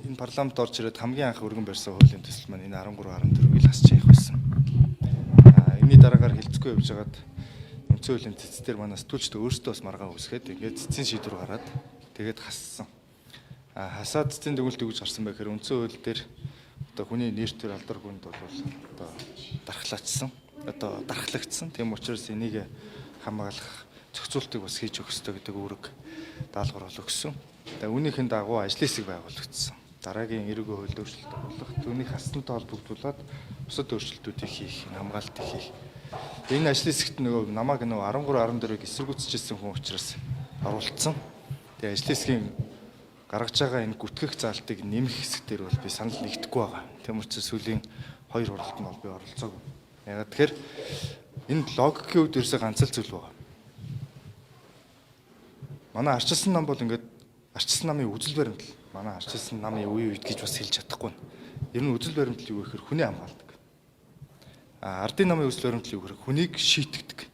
энэ парламент орж ирээд хамгийн анх өргөн барьсан хуулийн төсөл маань энэ 13 14-ийг л хасч явах байсан. Энэний дараагаар хилцэхгүй явж хагаад үндсэн хуулийн цэцтэр манай сэтгүүлчд өөрсдөө бас маргаан үсгээд ингээд цэцэн шийдвэр гараад тэгээд хассан. Хасаад цэцэн төгөлт өгж гарсан байхээр үндсэн хууль дээр одоо хүний нэр төр алдар хүнд бол одоо дархлаачсан. Одоо дархлагдсан. Тийм учраас энийг хамгаалах зохицуултыг бас хийж өгөх ёстой гэдэг үүрэг даалгавар өгсөн. Тэгээ үүнийхэн дагуу ажлын хэсэг байгуулагдсан. Дараагийн эрүүгийн хууль өөрчлөлт болох түүнийг хаснантай холбогдуулаад бусад өөрчлөлтүүдийг хийх, хамгаалтыг хийх. Энэ ажлын хэсэгт нөгөө намайг нөгөө 13 14-ийг эсэргүүцэжсэн хүн учраас оруулсан. Тэгээ ажлын хэсгийн гаргаж байгаа энэ гүтгэх заалтыг нэмэх хэсгээр бол би санал нэгдэхгүй байгаа. Тийм учраас сүүлийн 2 хуралд нь бол би оролцоогүй. Ягаад тэгэхээр энэ логикийн үед ерөөсөө ганц л зүйл байгаа. Манай арчилсан нам бол ингээд арчилсан намын үзэл баримтал. Манай арчилсан намын үе үед гэж бас хэлж чадахгүй нь. Ер нь үзэл баримтал юу гэхээр хүний хамгаалдаг. Ардын намын үзэл баримтал юу гэхээр хүнийг шийтгдэг.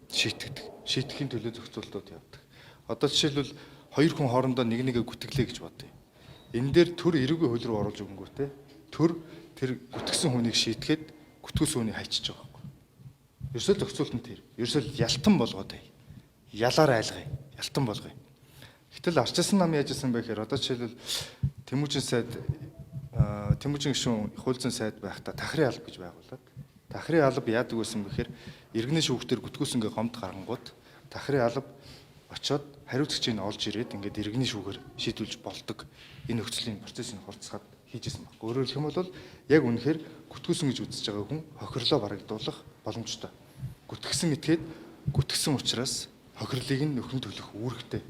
Шийтгэхийн төлөө зохицуултууд явдаг. Одоо жишээлбэл хоёр хүн хоорондоо нэг нэгэ гүтгэлээ гэж бодъё. Энэ дээр төр эрүүгийн хууль руу оруулж өгөнгүүтэй. Төр тэр гүтгсэн хүнийг шийтгэхэд гүтгээс хүнийг хайчиж байгаа байхгүй. Ерөөсөө зохицуулт нь тэр. Ерөөсөө ялтан болгоод бай. Ялаар айлгая. Ялтан болгоё. Гэтэл арчилсан нам яаж исэн бэ гэхээр одоо жишээлбэл Тэмүүжин гишүүн хууль зүйн сайд байхдаа тахрын алба гэж байгуулад тахрын алба яадаг байсан бэхээр иргэний шүүхтэр гүтгүүсэнгээ гомд гарангууд тахрын алба очоод хариуцагчийг олж ирээд ингээд иргэний шүүхээр шийдүүлж болдог энэ нөхцөлийн процессыг хурцгаад хийжсэн баг. Өөрөөр хэлэх юм бол яг үнэхээр гүтгүүсэн гэж үзэж байгаа хүн хохирлоо барагдуулах боломжтой. Гүтгсэн этгээд гүтгсэн учраас хохирлыг нь нөхөн төлөх үүрэгтэй.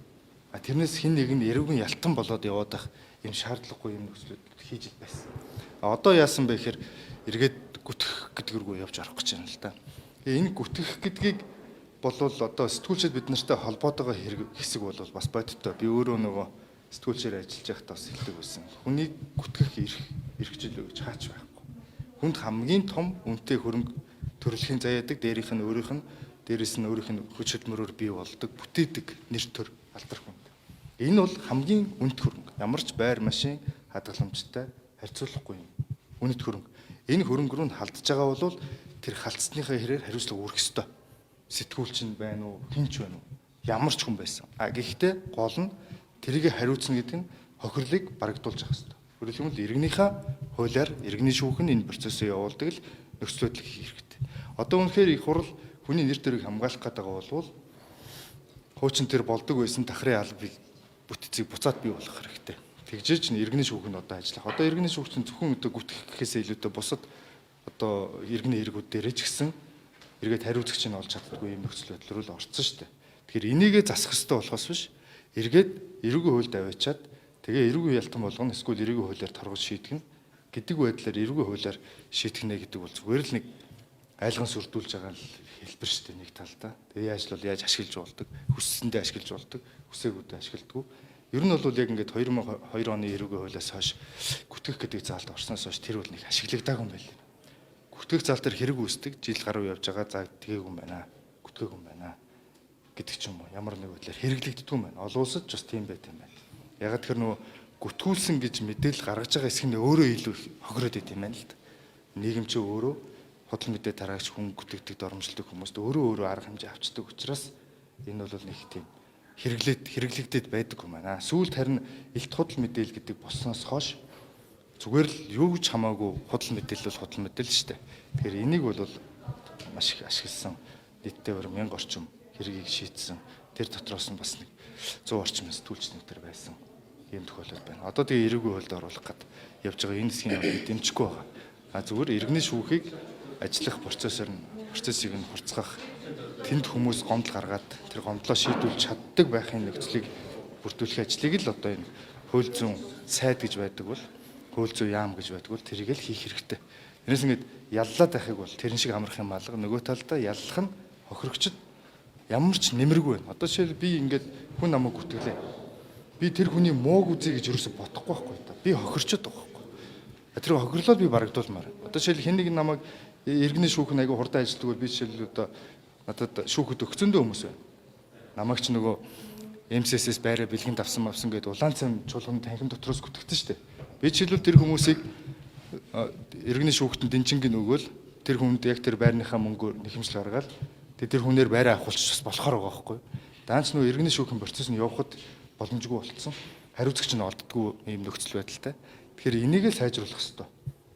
Тэрнээс хэн нэг нь эрүүгийн ялтан болоод яваад байх юм шаардлагагүй юм нөхцөлөд хийж байсан. Одоо яасан бэ гэхээр эргээд гүтгэх гэдэг рүү явж орох гэж байна л да. Энэ гүтгэх гэдгийг болвол одоо сэтгүүлчид бид нартай холбоотойгоо хэсэг бол бас бодиттой. Би өөрөө нөгөө сэтгүүлчээр ажиллаж байхдаа бас хэлдэг байсан. Хүнийг гүтгэх эрх чөлөө гэж хаач байхгүй. Хүнд хамгийн том үнэтэй хөрөнгө төрөлхийн заяадаг, дээрийнх нь дээрээс нь өөрийнх нь хүч хөдөлмөрөөр бий болдог, бүтээдэг нэр төр алдар хүнд. Энэ бол хамгийн үнэт хөрөнгө. Ямар ч байр машин хадгаламжтай харьцуулахгүй юм. Үнэт хөрөнгө. Энэ хөрөнгө рүү халдж байгаа бол тэр халдсныхаа хэрээр хариуцлага үүрэх ёстой. Сэтгүүлч нь байна уу, хинч байна уу? Ямар ч хүн байсан. Гэхдээ гол нь тэрийг хариуцна гэдэг нь хохирлыг барагдуулж авах ёстой. Өөрөлдвөл иргэнийхээ хуулиар иргэний шүүх нь энэ процессыг явуулдаг л нөхцөл байдлыг хийх хэрэгтэй. Одоо үнэхээр их хурл хүний нэр төрийг хамгаалах гэдэг бол хуучин тэр болдог байсан тахрын албыг бүтцийг буцаад бий болгох хэрэгтэй. Тэгжээж нь иргэний шүүх нь одоо ажиллах. Одоо иргэний шүүгч нь зөвхөн одоо гүтгэх гэхээсээ илүүтэй бусад одоо иргэний хэрэгүүд дээрээ ч гэсэн эргээд хариуцагчийг нь олж чаддаггүй юм нөхцөл байдал руу л орцсон шүү дээ. Тэгэхээр энийгээ засах хэрэгтэй болохоос биш эргээд эрүүгийн хуульд аваачаад тэгээ эрүүгийн ялтан болгоно эсвэл эрүүгийн хуулиар торгож шийтгэн гэдэг байдлаар эрүүгийн хуулиар шийтгэнэ гэдэг бол зүгээр л нэг айлган сүрдүүлж байгаа л хэлбэр шүү дээ нэг талдаа. Тэгээ яаж ашиглаж болдог, хүссэндээ ашиглаж болдог, хүсээгүүдээ ашигладаг. Ер нь бол яг ингээд 2002 оны эрүүгийн хуулиас хойш гүтгэх гэдэг заалт орсноос хойш тэр бол нэг ашиглагдаагүй юм байл. Гүтгэх заалт төр хэрэг үүсдэг, жил гаруй явж байгаа за тгээгүй юм байна. Гүтгээгүй юм байна гэдэг ч юм уу. Ямар нэг байдлаар хэрэглэгддэг юм байна. Олон улсад ч бас тийм байт юм байна. Ягаад тэр нөгөө гүтгүүлсэн гэж мэдээлэл гаргаж байгаа хэсэг нь өөрөө илүү хохироод байт юм байна л да. Нийгэм чи өөрөө худал мэдээ тараагч хүн гүтгдэг дормжилдог хүмүүст өөрөө арга хэмжээ авчдаг учраас энэ бол нэг тийм хэрэглэгдээд байдаг юм байна. Сүүлд харин илт худал мэдээлэл гэдэг болсноос хойш зүгээр л юу ч хамаагүй худал мэдээлэл бол худал мэдээлэл шүү дээ. Тэгэхээр энийг бол маш их ашигласан нийтдээ 1000 орчим хэргийг шийдсэн. Тэр дотроос нь бас нэг 100 орчим сэтгүүлчид нутар байсан ийм тохиолдол байна. Одоо тэгээ эрүүгийн хуульд оруулах гээд явж байгаа энэ хэсгийг дэмжихгүй байгаа. Зүгээр иргэний шүүхийг ажиллах процессыг нь хурцгах тэнд хүмүүс гомдол гаргаад тэр гомдлоо шийдүүлж чаддаг байхын нөхцөлийг бүрдүүлэх ажлыг л одоо энэ хууль зүйн сайд гэж байдаг бол хууль зүйн яам гэж байдаг бол тэрийг л хийх хэрэгтэй. Тэрнээс ингээд яллаад байхыг бол тэрэн шиг амрах юм алга нөгөө талдаа яллах нь хохирогчд ямар ч нэмэргүй байна. Одоо жишээл би ингээд хүн намайг гүтгэлээ. Би тэр хүний мууг үзье гэж юусоо бодохгүй байхгүй да. Би хохирчод байгаа байхгүй. Тэр хохирлоод би барагдуулмаар. Одоо жишээл хэн нэг намайг иргэний шүүх нь айгүй хурдан ажилладаг бол би жишээл одоо надад шүүхэд өгцөндөө хүмүүс байна. Намайг ч нөгөө МСС-с байраа бэлгэнд авсан гэдэг улаан цам чуулганы танхим дотроос гүтгэсэн шүү дээ. Би жишээлбэл тэр хүмүүсийг иргэний шүүхтэн дэнчингийн өгөөл тэр хүнд яг тэр байрныхаа мөнгөөр нэхэмжил гаргаад тэр хүнээр байраа авахулчих бас болохоор байгаа байхгүй. Даанч нөө иргэний шүүхийн процесс нь явахад боломжгүй болцсон. Хариуцагч нь олддгүй ийм нөхцөл байдалтай. Тэгэхээр энийг л сайжруулах хэрэгтэй.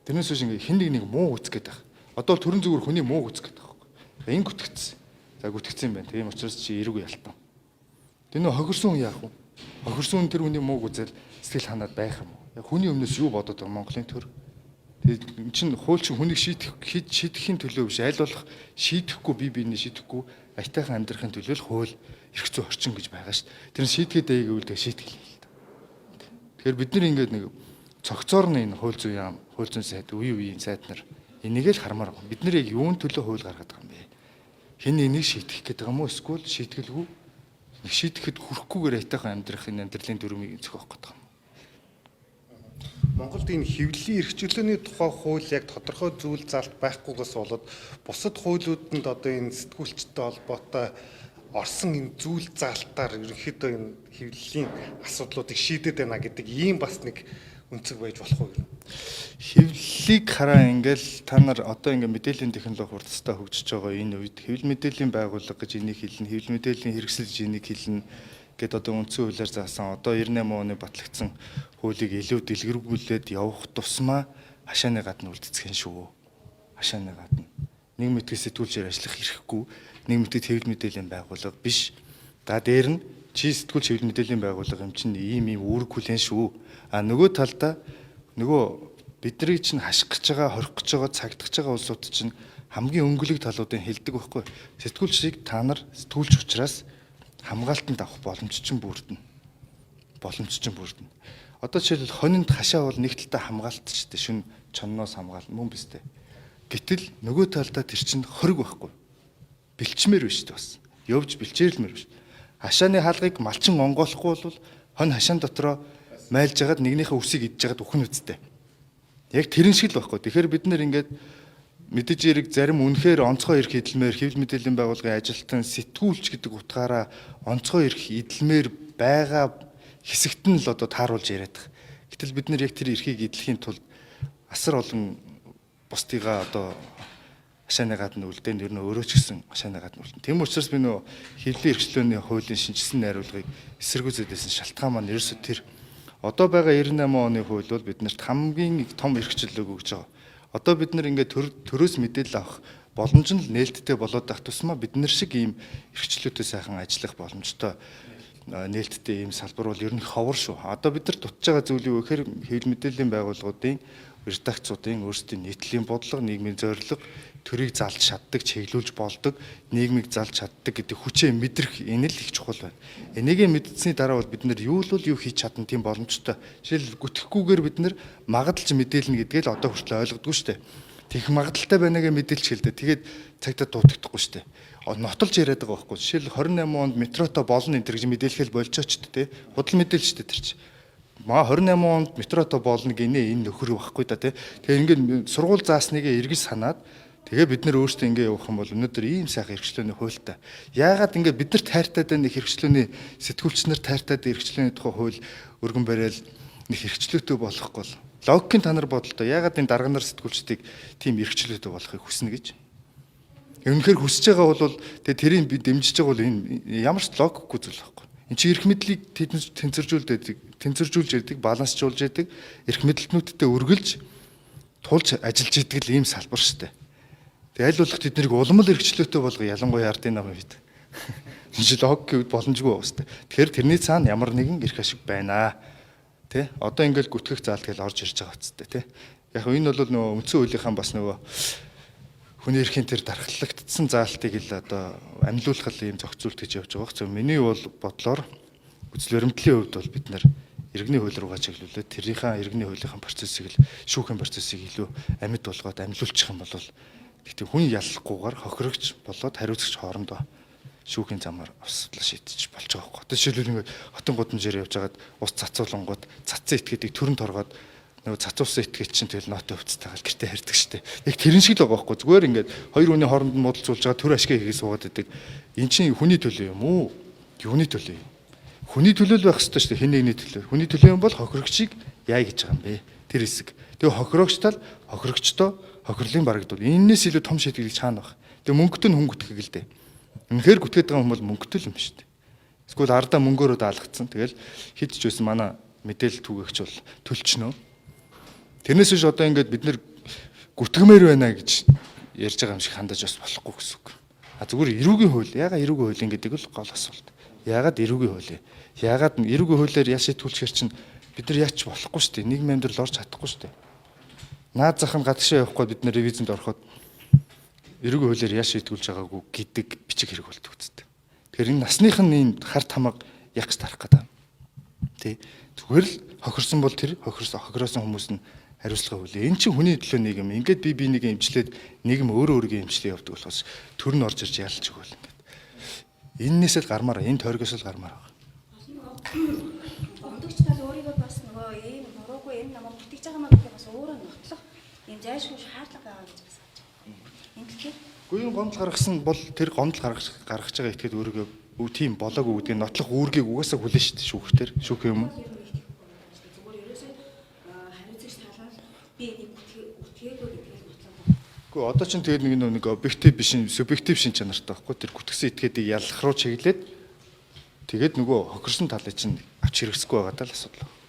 Тэрнээс биш ингээ хэн нэг муу үцгээд байх. Одоо төрөн зүгээр хүний муу үцгээд байх байхгүй. Энэ гүтгэцсэн. За гүтгэцсэн юм байна. Тийм учраас чи эргүү ялтан. Тэр нөө хохирсон хүн яах вэ? Хохирсон тэр хүний мууг үзэл сэтгэл ханаад байх юм уу? Яг хүний өмнөөс юу бодоод байгаа Монголын төр? Тэгээд чинь хуульчин хүнийг шийдэхийн төлөө биш, аль болох шийдэхгүй биений шийдэхгүй аятайхан амьдрахын төлөө л хууль эрх зүйн орчин гэж байгаа шүү дээ. Тэр шийдгээд дэйг үлдээ шийтгэл л та. Тэгэхээр бид нар ингээд нэг цогцоор нь энэ хууль зүйн сайд, үеийн сайд нар энийг л хармаар байгаа. Бид нар яг юун төлөө хууль гаргаад байгаа юм бэ? Хэн энийг шийдэх гээд байгаа юм уу? Эсвэл шийдгэлгүй нэг шийдэхэд хүрэхгүйгээр аятайхан амьдрах энэ амьдралын дүрмийг зохиох гээд байгаа юм. Монголд энэ хэвлэлийн эрхчлөөний тухай хууль яг тодорхой зүйл залт байхгүйгээс болоод бусад хуулиуданд одоо энэ сэтгүүлчтэй холбоотой орсон энэ зүйл залтаар ерөнхийдөө энэ хэвлэлийн асуудлуудыг шийдэд байна гэдэг ийм бас нэг үнцэг байж болох уу? Хэвлэлийг хараа ингээл та нар одоо ингээ мэдээллийн технологи хурцтай хөгжиж байгаа энэ үед хэвлэл мэдээллийн байгууллага гэж энийг хэлнэ, хэвлэл мэдээллийн хэрэгсэл гэж энийг хэлнэ гэд одоо үндсэн хуулиар заасан одоо 98 оны батлагдсан хуулийг илүү дэлгэрүүлээд явах тусмаа хашааны гадна үлдцэх юм шүү. Хашааны гадна. Нэг мэдгээс сэтгүүлчээр ажиллах эрхгүй, нэг мэдгэд хэвлэл мэдээллийн байгууллага биш. За дээр нь чи сэтгүүлч хэвлэл мэдээллийн байгууллага юм чинь ийм үүрэг хүлээн шүү. А нөгөө талдаа нөгөө биднийг чинь хаших гэж байгаа, хорих гэж байгаа, цагдах байгаа улсууд чинь хамгийн өнгөлөг талуудыг хэлдэг байхгүй. Сэтгүүлчийг та нар сэтгүүлч учраас хамгаалтанд авах боломж чинь бүрдэнэ. Одоо жишээлбэл хонинд хашаа бол нэг талдаа хамгаалт ч дээ шүн чонноос хамгаална мөн биз дээ. Гэтэл нөгөө талдаа тэр чинь хориг байхгүй. Бэлчмээр биш дээ бас. Явж бэлчээрэлмээр биш. Хашааны хаалгыг малчин онгоолохгүй бол хонь хашаан дотроо майлж ягаад нэгнийхээ үсийг идж ягаад үхэн үсттэй. Яг тэрэн шиг л байхгүй. Тэгэхээр бид нэр ингээд мэдээж хэрэг зарим үнэхээр онцгой эрх эдэлмээр хэвлэл мэдээллийн байгууллагын ажилтан сэтгүүлч гэдэг утгаараа онцгой эрх эдэлмээр байгаа хэсэгт нь л одоо тааруулж яриад байгаа. Гэтэл бид нэр яг тэр эрхийг эдлэхийн тулд асар олон бусдыгаа одоо хашааны гадна үлдэн ер нь өөрөө ч гэсэн хашааны гадна үлдэн. Тийм учраас би нөө хэвлэлийн эрхчлөөний хуулийн шинжилсэн найруулгыг эсэргүүцэдсэн шалтгаан маань ерөөсө тэр одоо байгаа 98 оны хууль бол биднэрт хамгийн том эрхчлөлөг өгж байгаа. Одоо бид нар ингээд төрөөс мэдээлэл авах боломж нь нээлттэй болоод байх тусмаа бид нар шиг ийм эрхчлөөтэй сайхан ажиллах боломжтой нээлттэй ийм салбар бол ер нь ховор шүү. Одоо бид нар дутж байгаа зүйл юу гэхээр хэвлэл мэдээллийн байгууллагуудын редакцуудын өөрсдийн нийтлэлийн бодлого, нийгмийн зорилго, төрийг залж чаддаг, чиглүүлж болдог, нийгмийг залж чаддаг гэдэг хүчээ мэдрэх энэ л их чухал байна. Энийг мэдсэний дараа бол бид нар юу хийж чадна тийм боломжтой. Жишээл гүтгэхгүйгээр бид нар магадлж мэдээлнэ гэдгээ л одоо хүртэл ойлгодгүй шүү дээ. Тэгэх магадaltaй байнагээ мэдээлж хэлдэг. Тэгээд цагтаа дуутагдахгүй шүү дээ. Нотолж яриад байгаа байхгүй. Жишээл 28 онд метрото болно энэ гэж мэдээлэл болжооч дээ. Худал мэдээлж шүү дээ тэр чинь. 28 онд метрото болно гинэ энэ нөхөр байхгүй да тий. Тэгээ ингээд сургууль заасныг эргэж санаад тэгээ бид нар өөрсдөө ингэ явах юм бол өнөөдөр ийм сайхан эрхчлөөний хуультай. Яагаад ингэ бид нар тайртаад байх эрхчлөөний сэтгүүлч нар тайртаад эрхчлөөний тухай хууль өргөн барайл нэг эрхчлөөтэй болохгүй бол логикийн та нар бодолтой яагаад энэ дарга нар сэтгүүлчдийг тийм эрхчлөөтэй болохыг хүснэ гэж. Үнэхээр хүсэж байгаа бол тэгээ тэрийг би дэмжиж байгаа бол энэ ямар ч логикгүй зүйл байхгүй. Энд чи эрх мэдлийг тэнцвэржүүлж яадаг, балансжуулж яадаг, эрх мэдлтнүүдтэй үргэлж тулж ажиллаж яадаг л ийм салбар шүү дээ. Тэгээ аль болох тэднийг улам л эрхчлөөтэй болгоо ялангуяа ардын нам үед. Энэ жил логик боломжгүй байна шүү дээ. Тэгэхээр тэрний цаана ямар нэгэн эрх ашиг байна. Тэ? Одоо ингээл гүтгэх заалт гэж орж ирж байгаа үсттэй тий. Яг энэ бол нөгөө үндсэн хуулийнхаа бас нөгөө хүний эрхийн тэр дархлагдсан заалтыг л одоо амьлуулах ийм зохицуулт гэж явж байгаа. Зөв миний бол бодлоор үзэл баримтлалын хувьд бол бид нар иргэний хууль руугаа чиглүүлээд тэрийнхээ иргэний хуулийнхаа процессыг л шүүхийн процессыг илүү амьд болгоод амьлуулчих юм бол гэхдээ хүн яллахгүйгээр хохирогч болоод хариуцагч хоорондоо шүүхийн замаар асуудал шийдэж болж байгаа байхгүй. Жишээлбэл ингээд хотын гудамжээр явж байгаад ус цацуулангууд цацсан этгээдийг төрөнд торгоод нөгөө цацуулсан этгээд чинь тэгэл ноото өвцтэйгэл гэртээ харьдаг штеп. Яг тэрэн шиг л байгаа байхгүй. Зүгээр ингээд хоёр хүний хооронд муудалцуулж байгаа төр ашиг хийгээ суугаад байдаг. Эн чинь хүний төлөө юм уу? Юуны төлөө юм? Хүний төлөө л байх ёстой шүү дээ. Хэн нэгний төлөө. Хүний төлөө юм бол хохирогчийг яа гэж байгаа юм бэ? Тэр хэсэг. Тэгээ хохирогчтал хохирогчдоо хохирлын барагдвал энэс илүү том шийтгэл чаана баг. Тэгээ мөнгөтэй хүн гүтгэх л дээ. Үнэхээр гүтгээд байгаа хүн бол мөнгөтэй л юм шүү дээ. Эсвэл ардаа мөнгөөрөө даалгацсан. Тэгэл хэд ч байсан манай мэдээлэл түгээгч бол төлчнөө. Тэрнээс биш одоо ингээд бид нэр гүтгэмээр байна гэж ярьж байгаа юм шиг хандаж бас болохгүй гэсэн үг. А зүгээр эрүүгийн хууль. Яагаад эрүүгийн хуулийн гэдэг л гол асуулт. Яагаад эрүүгийн хууль? Яагаад эрүүгийн хуулиар яаш шийтгүүлчихэр чинь бид нар яач болохгүй шүү дээ. Нийгмийн амьдрал орж чадахгүй шүү дээ. Наад зах нь гадагшаа явахгүй бид нар ревизэнд ороход эрүүгийн хуулиар яаш шийтгүүлж байгаагүй гэдэг бичиг хэрэг болдог үстэй. Тэгэхээр энэ насных нь энэ харт хамаг яг ч тарах гэдэг. Тэ. Зүгээр л хохирсон бол тэр хохироосон хүмүүс нь хариуцлага хүлээ. Энэ чинь хүний төлөө нийгэм. Ингээд би нэг эмчлээд нийгэм өөрөө өөрийгөө эмчлээ явдаг болохоос төр нь орж ирж ялж өгөөл ингээд. Эннээс л гармаар, энэ тойргоос л гармаар байгаа. Ондогч тал өөрийгөө бас нөгөө ийм буруугүй энэ намайг бүтгэж байгаа маа гэдгийг бас өөрөө нотлох ийм зайлшгүй шаардлага байгаа гэж бас харж байна. Энэ тэгэхээр Гүйн гомдол гаргасан бол тэр гомдол гаргаж байгаа этгээд өөрийгөө тийм болоогүй гэдгийг нотлох үүргийг угаасаа хүлээн шүү дээ шүүхтэр. Шүүх юм уу? зүгээр ерөөсөө хариуцагч талаар би энийг үтгээгүй гэдгийг нотлоо. Гэхдээ одоо ч тэгээд нэг объектив биш, субъектив шин чанартай байхгүй. Тэр гүтгсэн этгээдийг яллах руу чиглээд тэгээд нөгөө хохирсон талыг чинь авч хэрэгсэхгүй байгаа даа л асуудал.